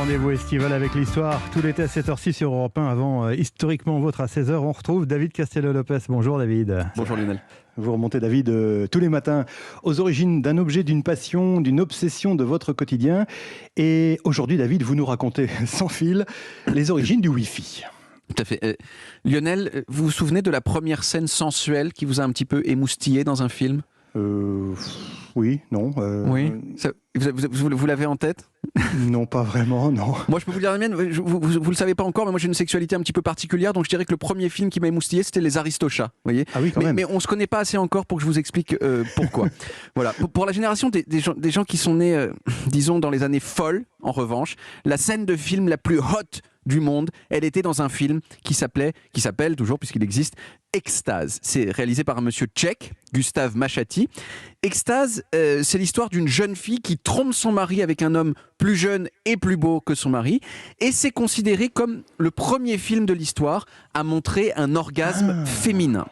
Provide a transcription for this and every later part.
rendez-vous estival avec l'histoire. Tout l'été à 7h06 sur Europe 1 avant Historiquement Vôtre à 16h. On retrouve David Castello-Lopez. Bonjour David. Bonjour Lionel. Vous remontez David tous les matins aux origines d'un objet, d'une passion, d'une obsession de votre quotidien. Et aujourd'hui David, vous nous racontez sans fil les origines du Wi-Fi. Tout à fait. Lionel, vous vous souvenez de la première scène sensuelle qui vous a un petit peu émoustillé dans un film ? Oui, non. Oui. Vous l'avez en tête ? Non, pas vraiment, non. Moi, je peux vous dire la mienne. Vous le savez pas encore, mais moi j'ai une sexualité un petit peu particulière, donc je dirais que le premier film qui m'a émoustillé, c'était Les Aristochats. Voyez. Ah oui, quand même. Mais on se connaît pas assez encore pour que je vous explique pourquoi. Voilà. Pour la génération des gens qui sont nés, disons, dans les années folles, en revanche, la scène de film la plus hot du monde, elle était dans un film qui s'appelle toujours, puisqu'il existe, Extase. C'est réalisé par un monsieur tchèque, Gustav Machati. Extase, c'est l'histoire d'une jeune fille qui trompe son mari avec un homme plus jeune et plus beau que son mari. Et c'est considéré comme le premier film de l'histoire à montrer un orgasme féminin.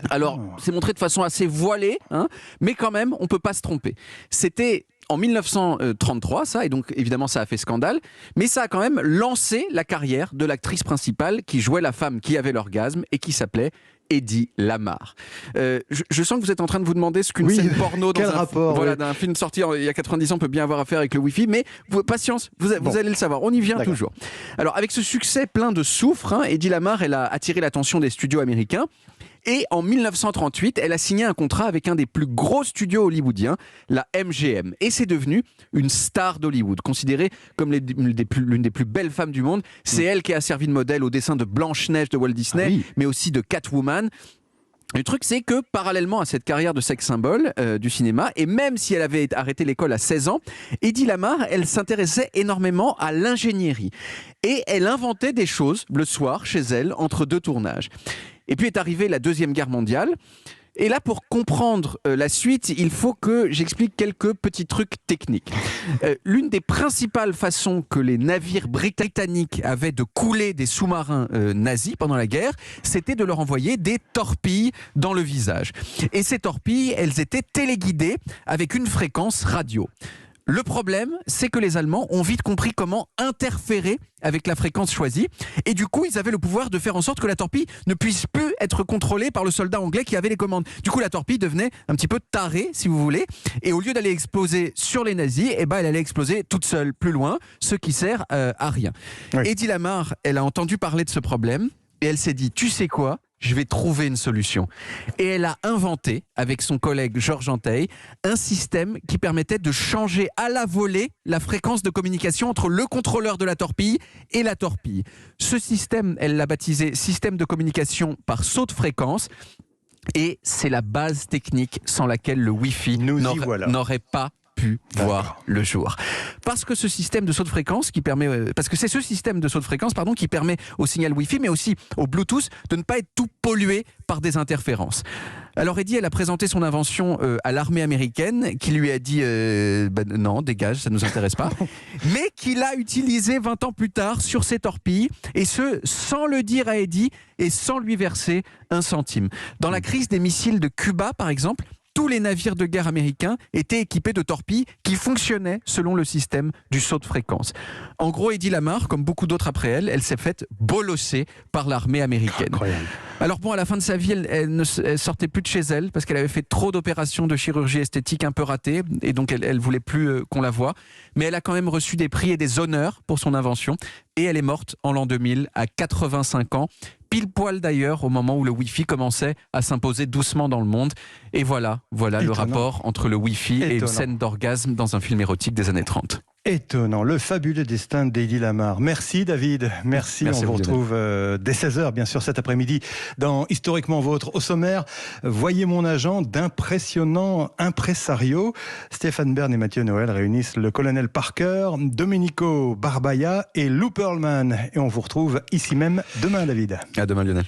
Alors, c'est montré de façon assez voilée, hein, mais quand même, on ne peut pas se tromper. C'était en 1933, ça, et donc évidemment ça a fait scandale, mais ça a quand même lancé la carrière de l'actrice principale qui jouait la femme qui avait l'orgasme et qui s'appelait Eddie Lamar. Je sens que vous êtes en train de vous demander ce qu'une scène porno dans d'un film sorti il y a 90 ans peut bien avoir à faire avec le Wi-Fi, mais patience, vous allez le savoir, on y vient toujours. Alors avec ce succès plein de soufre, hein, Eddie Lamar, elle a attiré l'attention des studios américains. Et en 1938, elle a signé un contrat avec un des plus gros studios hollywoodiens, la MGM. Et c'est devenu une star d'Hollywood, considérée comme l'une des plus belles femmes du monde. C'est elle qui a servi de modèle au dessin de Blanche-Neige de Walt Disney, mais aussi de Catwoman. Le truc, c'est que parallèlement à cette carrière de sex symbole du cinéma, et même si elle avait arrêté l'école à 16 ans, Eddie Lamar, elle s'intéressait énormément à l'ingénierie. Et elle inventait des choses le soir chez elle entre deux tournages. Et puis est arrivée la Deuxième Guerre mondiale. Et là, pour comprendre la suite, il faut que j'explique quelques petits trucs techniques. L'une des principales façons que les navires britanniques avaient de couler des sous-marins nazis pendant la guerre, c'était de leur envoyer des torpilles dans le visage. Et ces torpilles, elles étaient téléguidées avec une fréquence radio. Le problème, c'est que les Allemands ont vite compris comment interférer avec la fréquence choisie. Et du coup, ils avaient le pouvoir de faire en sorte que la torpille ne puisse plus être contrôlée par le soldat anglais qui avait les commandes. Du coup, la torpille devenait un petit peu tarée, si vous voulez. Et au lieu d'aller exploser sur les nazis, elle allait exploser toute seule, plus loin, ce qui sert à rien. Oui. Eddie Lamar, elle a entendu parler de ce problème et elle s'est dit, tu sais quoi ? Je vais trouver une solution. Et elle a inventé, avec son collègue Georges Antheil, un système qui permettait de changer à la volée la fréquence de communication entre le contrôleur de la torpille et la torpille. Ce système, elle l'a baptisé système de communication par saut de fréquence. Et c'est la base technique sans laquelle le Wi-Fi n'aurait pas pu voir le jour. Parce que ce système de saut de fréquence qui permet, qui permet au signal Wi-Fi, mais aussi au Bluetooth, de ne pas être tout pollué par des interférences. Alors Eddie, elle a présenté son invention à l'armée américaine, qui lui a dit non, dégage, ça ne nous intéresse pas, mais qui l'a utilisé 20 ans plus tard sur ses torpilles, et ce, sans le dire à Eddie et sans lui verser un centime. Dans la crise des missiles de Cuba, par exemple, tous les navires de guerre américains étaient équipés de torpilles qui fonctionnaient selon le système du saut de fréquence. En gros, Eddie Lamar, comme beaucoup d'autres après elle s'est faite bolosser par l'armée américaine. Incroyable. Alors bon, à la fin de sa vie, elle sortait plus de chez elle parce qu'elle avait fait trop d'opérations de chirurgie esthétique un peu ratées et donc elle voulait plus qu'on la voie. Mais elle a quand même reçu des prix et des honneurs pour son invention et elle est morte en l'an 2000 à 85 ans. Pile poil d'ailleurs au moment où le Wi-Fi commençait à s'imposer doucement dans le monde. Et voilà le rapport entre le Wi-Fi et une scène d'orgasme dans un film érotique des années 30. Étonnant, le fabuleux destin d'Eddie Lamar. Merci David, merci on vous retrouve dès 16h bien sûr cet après-midi dans Historiquement Vôtre. Au sommaire, voyez mon agent d'impressionnants impresarios. Stéphane Bern et Mathieu Noël réunissent le colonel Parker, Domenico Barbaya et Lou Pearlman. Et on vous retrouve ici même demain David. À demain Lionel.